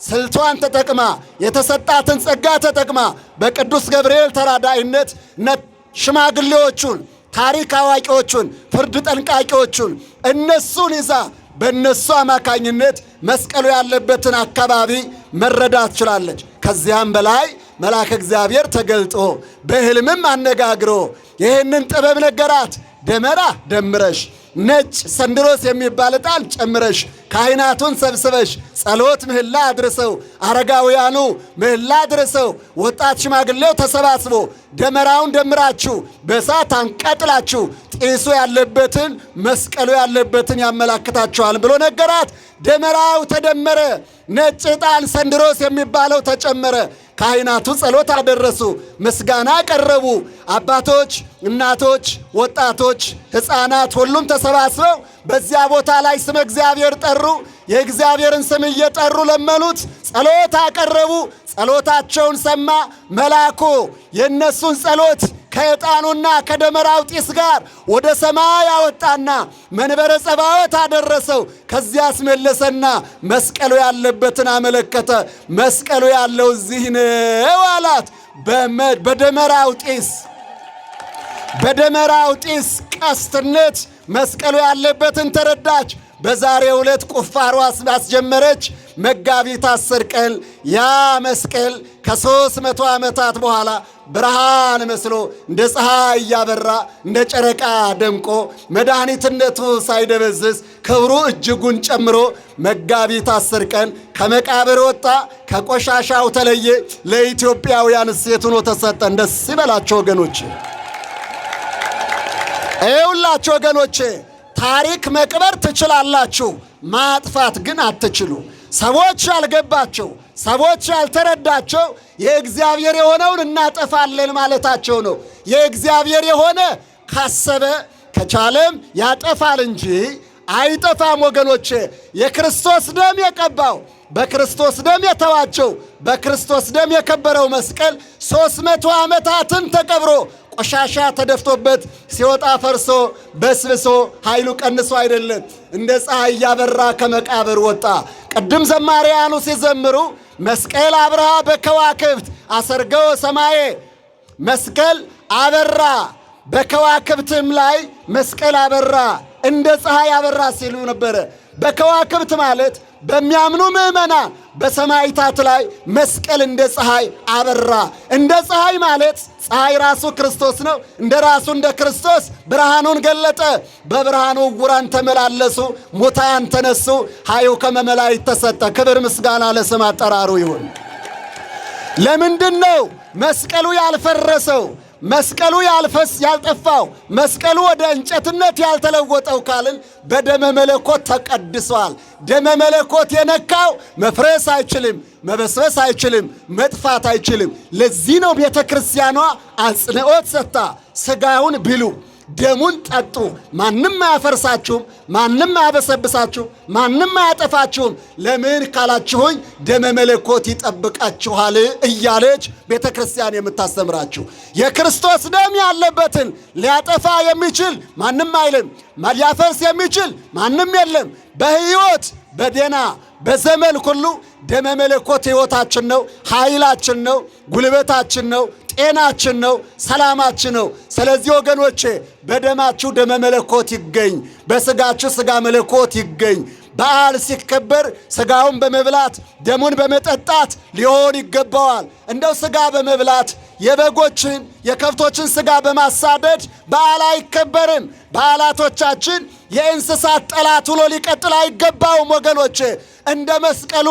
ስልቷን ተጠቅማ የተሰጣትን ጸጋ ተጠቅማ በቅዱስ ገብርኤል ተራዳኢነት ሽማግሌዎቹን፣ ታሪክ አዋቂዎቹን፣ ፍርድ ጠንቃቂዎቹን እነሱን ይዛ በእነሱ አማካኝነት መስቀሉ ያለበትን አካባቢ መረዳት ችላለች። ከዚያም በላይ መልአከ እግዚአብሔር ተገልጦ በሕልምም አነጋግሮ ይህንን ጥበብ ነገራት። ደመራ ደምረሽ ነጭ ሰንድሮስ የሚባል ዕጣን ጨምረሽ ካህናቱን ሰብስበሽ ጸሎት ምህላ አድርሰው አረጋውያኑ ምህላ አድርሰው ወጣት ሽማግሌው ተሰባስቦ ደመራውን ደምራችሁ በእሳት አንቀጥላችሁ ጢሱ ያለበትን መስቀሉ ያለበትን ያመላክታችኋል ብሎ ነገራት። ደመራው ተደመረ። ነጭ ዕጣን ሰንድሮስ የሚባለው ተጨመረ። ካህናቱ ጸሎት አደረሱ፣ ምስጋና ቀረቡ። አባቶች፣ እናቶች፣ ወጣቶች፣ ሕፃናት ሁሉም ተሰባስበው በዚያ ቦታ ላይ ስመ እግዚአብሔር ጠሩ። የእግዚአብሔርን ስም እየጠሩ ለመኑት፣ ጸሎት አቀረቡ። ጸሎታቸውን ሰማ። መልአኩ የእነሱን ጸሎት ከዕጣኑና ከደመራው ጢስ ጋር ወደ ሰማይ አወጣና መንበረ ጸባዖት አደረሰው። ከዚያ አስመለሰና መስቀሉ ያለበትን አመለከተ። መስቀሉ ያለው እዚህ ነው አላት። በደመራው ጢስ ቀስትነት መስቀሉ ያለበትን ተረዳች። በዛሬው ዕለት ቁፋሮ አስጀመረች። መጋቢት 10 ቀን ያ መስቀል ከ300 ዓመታት በኋላ ብርሃን መስሎ እንደ ፀሐይ እያበራ እንደ ጨረቃ ደምቆ መድኃኒትነቱ ሳይደበዝዝ ክብሩ እጅጉን ጨምሮ መጋቢት 10 ቀን ከመቃብር ወጣ፣ ከቆሻሻው ተለየ። ለኢትዮጵያውያን እሴት ሆኖ ተሰጠን። ደስ ይበላቸው ወገኖቼ። ይኸውላችሁ ወገኖቼ ታሪክ መቅበር ትችላላችሁ፣ ማጥፋት ግን አትችሉ። ሰዎች ያልገባቸው፣ ሰዎች ያልተረዳቸው የእግዚአብሔር የሆነውን እናጠፋለን ማለታቸው ነው። የእግዚአብሔር የሆነ ካሰበ ከቻለም ያጠፋል እንጂ አይጠፋም። ወገኖቼ የክርስቶስ ደም የቀባው በክርስቶስ ደም የተዋቸው በክርስቶስ ደም የከበረው መስቀል 300 ዓመታትን ተቀብሮ ቆሻሻ ተደፍቶበት ሲወጣ ፈርሶ በስብሶ ኃይሉ ቀንሶ አይደለም፣ እንደ ፀሐይ እያበራ ከመቃብር ወጣ። ቅድም ዘማሪያኑ ሲዘምሩ መስቀል አብርሃ በከዋክብት አሰርገው ሰማዬ፣ መስቀል አበራ በከዋክብትም ላይ መስቀል አበራ እንደ ፀሐይ አበራ ሲሉ ነበረ። በከዋክብት ማለት በሚያምኑ ምዕመናን በሰማይታት ላይ መስቀል እንደ ፀሐይ አበራ። እንደ ፀሐይ ማለት ፀሐይ ራሱ ክርስቶስ ነው። እንደ ራሱ እንደ ክርስቶስ ብርሃኑን ገለጠ። በብርሃኑ ዕውራን ተመላለሱ፣ ሙታን ተነሱ፣ ኃይሉ ከመመላእክት ተሰጠ። ክብር ምስጋና ለስም አጠራሩ ይሁን። ለምንድን ነው መስቀሉ ያልፈረሰው? መስቀሉ ያልጠፋው? መስቀሉ ወደ እንጨትነት ያልተለወጠው ካልን በደመ መለኮት ተቀድሷል። ደመ መለኮት የነካው መፍረስ አይችልም፣ መበስበስ አይችልም፣ መጥፋት አይችልም። ለዚህ ነው ቤተ ክርስቲያኗ አጽንዖት ሰጥታ ሥጋውን ብሉ ደሙን ጠጡ፣ ማንም አያፈርሳችሁም፣ ማንም አያበሰብሳችሁም፣ ማንም አያጠፋችሁም። ለምን ካላችሁኝ ደመ መለኮት ይጠብቃችኋል እያለች ቤተ ክርስቲያን የምታስተምራችሁ። የክርስቶስ ደም ያለበትን ሊያጠፋ የሚችል ማንም አይልም፣ ሊያፈርስ የሚችል ማንም የለም። በሕይወት በደና በዘመን ሁሉ ደመ መለኮት ሕይወታችን ነው፣ ኃይላችን ነው፣ ጉልበታችን ነው፣ ጤናችን ነው፣ ሰላማችን ነው። ስለዚህ ወገኖቼ በደማችሁ ደመ መለኮት ይገኝ፣ በሥጋችሁ ሥጋ መለኮት ይገኝ። በዓል ሲከበር ሥጋውን በመብላት ደሙን በመጠጣት ሊሆን ይገባዋል። እንደው ሥጋ በመብላት የበጎችን የከብቶችን ሥጋ በማሳደድ በዓል አይከበርም። በዓላቶቻችን የእንስሳት ጠላት ሆኖ ሊቀጥል አይገባውም። ወገኖቼ እንደ መስቀሉ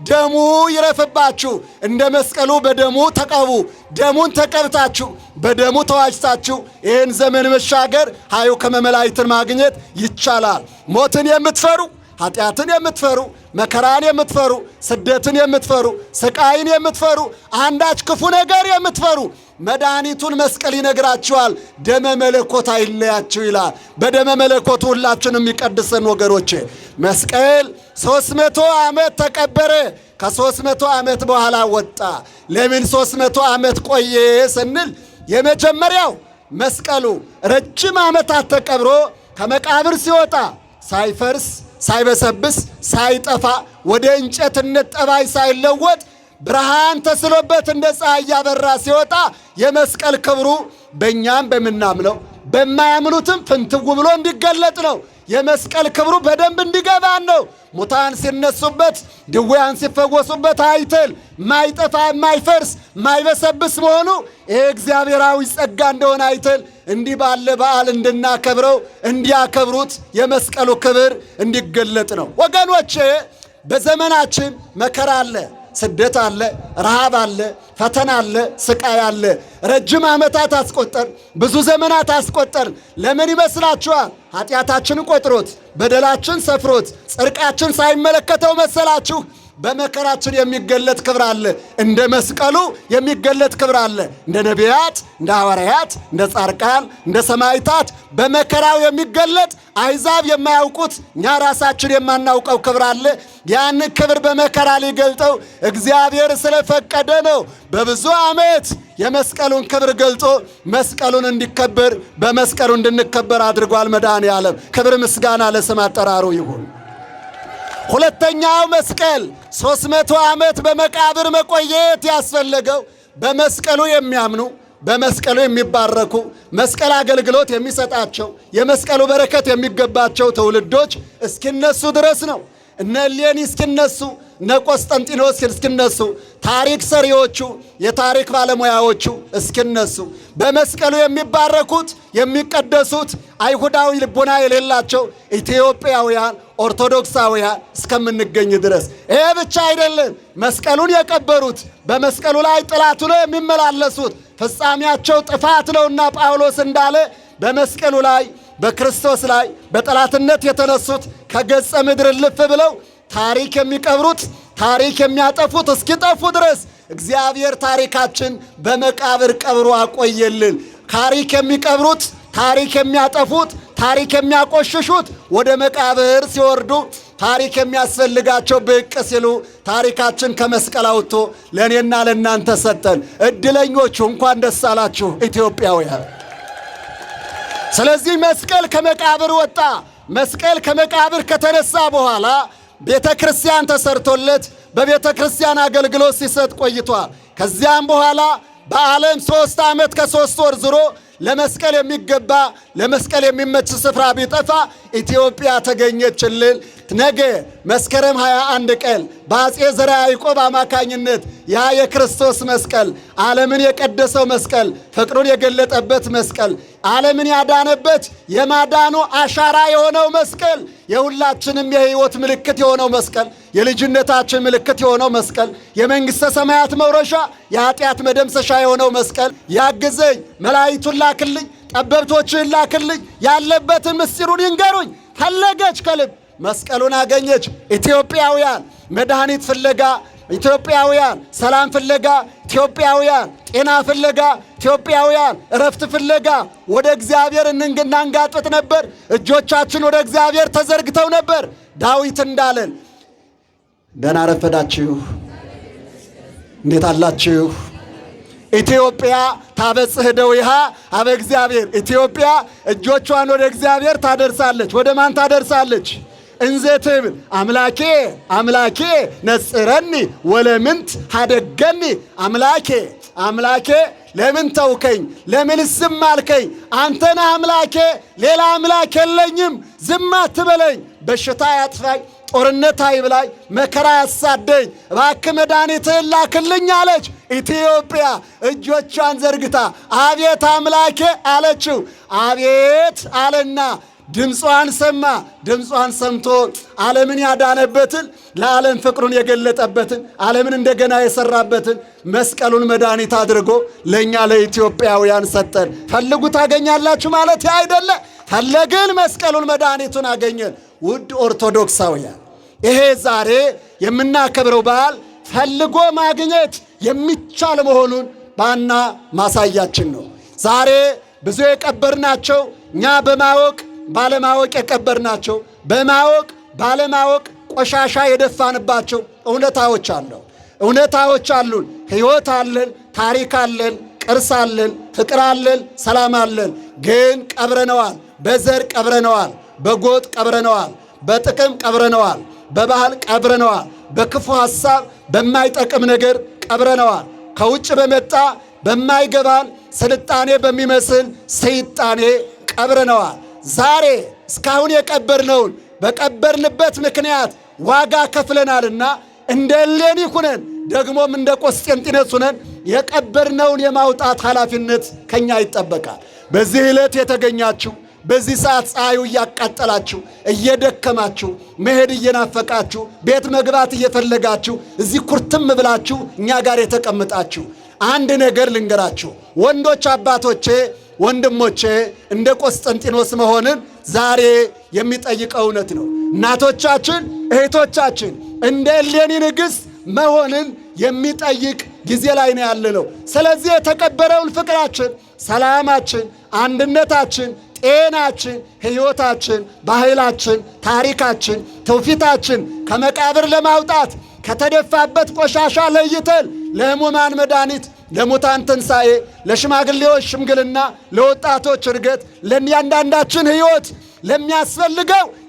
ደሙ ይረፍባችሁ፣ እንደ መስቀሉ በደሙ ተቀቡ። ደሙን ተቀብታችሁ በደሙ ተዋጅታችሁ ይህን ዘመን መሻገር ኃይሉ ከመመላእክትን ማግኘት ይቻላል። ሞትን የምትፈሩ ኃጢአትን የምትፈሩ መከራን የምትፈሩ ስደትን የምትፈሩ ስቃይን የምትፈሩ አንዳች ክፉ ነገር የምትፈሩ መድኃኒቱን መስቀል ይነግራችኋል። ደመ መለኮት አይለያችሁ ይላል። በደመ መለኮቱ ሁላችንም ይቀድሰን ወገኖቼ። መስቀል 300 ዓመት ተቀበረ። ከ300 ዓመት በኋላ ወጣ። ለምን 300 ዓመት ቆየ ስንል የመጀመሪያው መስቀሉ ረጅም ዓመታት ተቀብሮ ከመቃብር ሲወጣ ሳይፈርስ ሳይበሰብስ ሳይጠፋ ወደ እንጨትነት ጠባይ ሳይለወጥ ብርሃን ተስሎበት እንደ ፀሐይ እያበራ ሲወጣ የመስቀል ክብሩ በእኛም በምናምነው በማያምኑትም ፍንትው ብሎ እንዲገለጥ ነው። የመስቀል ክብሩ በደንብ እንዲገባን ነው። ሙታን ሲነሱበት፣ ድውያን ሲፈወሱበት አይተል ማይጠፋ ማይፈርስ ማይበሰብስ መሆኑ ይሄ እግዚአብሔራዊ ጸጋ እንደሆነ አይተል እንዲህ ባለ በዓል እንድናከብረው እንዲያከብሩት የመስቀሉ ክብር እንዲገለጥ ነው። ወገኖቼ በዘመናችን መከራ አለ፣ ስደት አለ፣ ረሃብ አለ፣ ፈተና አለ፣ ስቃይ አለ። ረጅም ዓመታት አስቆጠር፣ ብዙ ዘመናት አስቆጠር። ለምን ይመስላችኋል? ኃጢአታችንን ቆጥሮት በደላችን ሰፍሮት ጽድቃችን ሳይመለከተው መሰላችሁ? በመከራችን የሚገለጥ ክብር አለ። እንደ መስቀሉ የሚገለጥ ክብር አለ። እንደ ነቢያት፣ እንደ ሐዋርያት፣ እንደ ጻድቃን፣ እንደ ሰማዕታት በመከራው የሚገለጥ አሕዛብ የማያውቁት እኛ ራሳችን የማናውቀው ክብር አለ። ያን ክብር በመከራ ሊገልጠው እግዚአብሔር ስለፈቀደ ነው። በብዙ ዓመት የመስቀሉን ክብር ገልጦ መስቀሉን እንዲከበር በመስቀሉ እንድንከበር አድርጓል መድኃኔ ዓለም። ክብር ምስጋና ለስም አጠራሩ ይሁን። ሁለተኛው መስቀል 300 ዓመት በመቃብር መቆየት ያስፈለገው በመስቀሉ የሚያምኑ በመስቀሉ የሚባረኩ መስቀል አገልግሎት የሚሰጣቸው የመስቀሉ በረከት የሚገባቸው ትውልዶች እስኪነሱ ድረስ ነው። እነ እሌኒ እስኪነሱ፣ እነ ቆስጠንጢኖስ እስኪነሱ፣ ታሪክ ሰሪዎቹ የታሪክ ባለሙያዎቹ እስኪነሱ፣ በመስቀሉ የሚባረኩት የሚቀደሱት አይሁዳዊ ልቦና የሌላቸው ኢትዮጵያውያን ኦርቶዶክሳውያን እስከምንገኝ ድረስ። ይሄ ብቻ አይደለም። መስቀሉን የቀበሩት በመስቀሉ ላይ ጥላት ሆነው የሚመላለሱት ፍጻሜያቸው ጥፋት ነውና ጳውሎስ እንዳለ በመስቀሉ ላይ በክርስቶስ ላይ በጠላትነት የተነሱት ከገጸ ምድር ልፍ ብለው ታሪክ የሚቀብሩት ታሪክ የሚያጠፉት እስኪጠፉ ድረስ እግዚአብሔር ታሪካችን በመቃብር ቀብሮ አቆየልን። ታሪክ የሚቀብሩት ታሪክ የሚያጠፉት ታሪክ የሚያቆሽሹት ወደ መቃብር ሲወርዱ ታሪክ የሚያስፈልጋቸው ብቅ ሲሉ ታሪካችን ከመስቀል አውጥቶ ለእኔና ለእናንተ ሰጠን። እድለኞቹ እንኳን ደስ አላችሁ ኢትዮጵያውያን። ስለዚህ መስቀል ከመቃብር ወጣ። መስቀል ከመቃብር ከተነሳ በኋላ ቤተ ክርስቲያን ተሰርቶለት በቤተ ክርስቲያን አገልግሎት ሲሰጥ ቆይቷል። ከዚያም በኋላ በዓለም 3 ዓመት ከ3 ወር ዙሮ ለመስቀል የሚገባ ለመስቀል የሚመች ስፍራ ቢጠፋ ኢትዮጵያ ተገኘችልን። ነገ መስከረም 21 ቀን በአፄ ዘርዓ ያዕቆብ አማካኝነት ያ የክርስቶስ መስቀል ዓለምን የቀደሰው መስቀል ፍቅሩን የገለጠበት መስቀል ዓለምን ያዳነበት የማዳኑ አሻራ የሆነው መስቀል የሁላችንም የሕይወት ምልክት የሆነው መስቀል የልጅነታችን ምልክት የሆነው መስቀል የመንግሥተ ሰማያት መውረሻ የኃጢአት መደምሰሻ የሆነው መስቀል ያግዘኝ መላእክቱን ላክልኝ ጠበብቶችን ላክልኝ ያለበትን ምስጢሩን ይንገሩኝ ፈለገች ከልብ መስቀሉን አገኘች። ኢትዮጵያውያን መድኃኒት ፍለጋ ኢትዮጵያውያን ሰላም ፍለጋ ኢትዮጵያውያን ጤና ፍለጋ ኢትዮጵያውያን እረፍት ፍለጋ ወደ እግዚአብሔር እናንጋጥጥ ነበር። እጆቻችን ወደ እግዚአብሔር ተዘርግተው ነበር። ዳዊት እንዳለን ደህና ረፈዳችሁ፣ እንዴት አላችሁ? ኢትዮጵያ ታበጽሕ እደዊሃ ሀበ እግዚአብሔር። ኢትዮጵያ እጆቿን ወደ እግዚአብሔር ታደርሳለች። ወደ ማን ታደርሳለች? እንዘ ትብል አምላኬ አምላኬ ነጽረኒ ወለምንት ሀደገኒ። አምላኬ አምላኬ ለምን ተውከኝ? ለምን ዝም አልከኝ? አንተና አምላኬ ሌላ አምላክ የለኝም። ዝም አትበለኝ። በሽታ ያጥፋኝ፣ ጦርነት አይብላኝ፣ መከራ ያሳደኝ፣ እባክህ መድኃኒትህን ላክልኝ አለች። ኢትዮጵያ እጆቿን ዘርግታ አቤት አምላኬ አለችው። አቤት አለና ድምጿን ሰማ። ድምጿን ሰምቶ ዓለምን ያዳነበትን ለዓለም ፍቅሩን የገለጠበትን ዓለምን እንደገና የሰራበትን መስቀሉን መድኃኒት አድርጎ ለእኛ ለኢትዮጵያውያን ሰጠን። ፈልጉ ታገኛላችሁ ማለት አይደለ። ፈለግን፣ መስቀሉን መድኃኒቱን አገኘን። ውድ ኦርቶዶክሳውያን ይሄ ዛሬ የምናከብረው በዓል ፈልጎ ማግኘት የሚቻል መሆኑን ባና ማሳያችን ነው። ዛሬ ብዙ የቀበርናቸው እኛ በማወቅ ባለማወቅ የቀበርናቸው በማወቅ ባለማወቅ ቆሻሻ የደፋንባቸው እውነታዎች አሉን። ሕይወት አለን፣ ታሪክ አለን፣ ቅርስ አለን፣ ፍቅር አለን፣ ሰላም አለን። ግን ቀብረነዋል። በዘር ቀብረነዋል፣ በጎጥ ቀብረነዋል፣ በጥቅም ቀብረነዋል፣ በባህል ቀብረነዋል፣ በክፉ ሐሳብ በማይጠቅም ነገር ቀብረነዋል። ከውጭ በመጣ በማይገባን ስልጣኔ በሚመስል ሰይጣኔ ቀብረነዋል። ዛሬ እስካሁን የቀበርነውን በቀበርንበት ምክንያት ዋጋ ከፍለናልና እንደ እሌኒ ሁነን ደግሞም እንደ ቆስጤንጢኖስ ሁነን የቀበርነውን የማውጣት ኃላፊነት ከኛ ይጠበቃል። በዚህ ዕለት የተገኛችሁ በዚህ ሰዓት ፀሐዩ እያቃጠላችሁ እየደከማችሁ መሄድ እየናፈቃችሁ ቤት መግባት እየፈለጋችሁ እዚህ ኩርትም ብላችሁ እኛ ጋር የተቀመጣችሁ አንድ ነገር ልንገራችሁ። ወንዶች አባቶቼ ወንድሞቼ እንደ ቆስጠንጢኖስ መሆንን ዛሬ የሚጠይቀው እውነት ነው። እናቶቻችን እህቶቻችን እንደ እሌኒ ንግሥት መሆንን የሚጠይቅ ጊዜ ላይ ነው ያለነው። ስለዚህ የተቀበረውን ፍቅራችን፣ ሰላማችን፣ አንድነታችን፣ ጤናችን፣ ሕይወታችን፣ ባህላችን፣ ታሪካችን፣ ትውፊታችን ከመቃብር ለማውጣት ከተደፋበት ቆሻሻ ለይተን ለሕሙማን መድኃኒት፣ ለሙታን ትንሣኤ፣ ለሽማግሌዎች ሽምግልና፣ ለወጣቶች እርገት፣ ለእያንዳንዳችን ሕይወት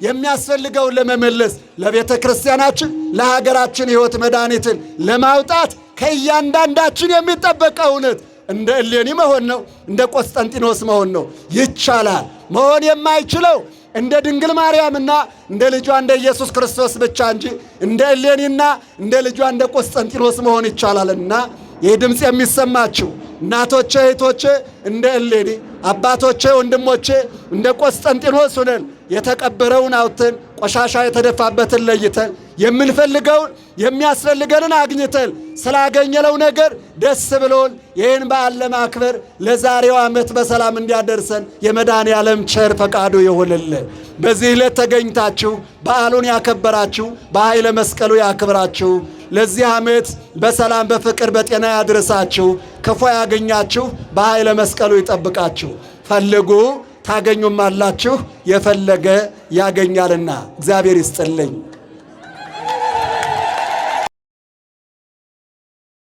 የሚያስፈልገውን ለመመለስ ለቤተ ክርስቲያናችን ለሀገራችን ሕይወት መድኃኒትን ለማውጣት ከእያንዳንዳችን የሚጠበቀው እውነት እንደ እሌኒ መሆን ነው። እንደ ቆስጠንጢኖስ መሆን ነው። ይቻላል። መሆን የማይችለው እንደ ድንግል ማርያምና እንደ ልጇ እንደ ኢየሱስ ክርስቶስ ብቻ እንጂ እንደ እሌኒና እንደ ልጇ እንደ ቆስጠንጢኖስ መሆን ይቻላልና ይህ ድምፅ የሚሰማችሁ እናቶቼ፣ እህቶቼ እንደ እሌኒ፣ አባቶቼ፣ ወንድሞቼ እንደ ቆስጠንጢኖስ ሆነን የተቀበረውን አውጥተን ቆሻሻ የተደፋበትን ለይተን የምንፈልገውን የሚያስፈልገንን አግኝተን ስላገኘነው ነገር ደስ ብሎን ይህን በዓል ለማክበር ለዛሬው ዓመት በሰላም እንዲያደርሰን የመድኃኔዓለም ቸር ፈቃዱ ይሁንልን። በዚህ ዕለት ተገኝታችሁ በዓሉን ያከበራችሁ በኃይለ መስቀሉ ያክብራችሁ። ለዚህ ዓመት በሰላም በፍቅር በጤና ያድርሳችሁ። ክፉ ያገኛችሁ በኃይለ መስቀሉ ይጠብቃችሁ። ፈልጉ ታገኙማላችሁ፣ የፈለገ ያገኛልና። እግዚአብሔር ይስጥልኝ።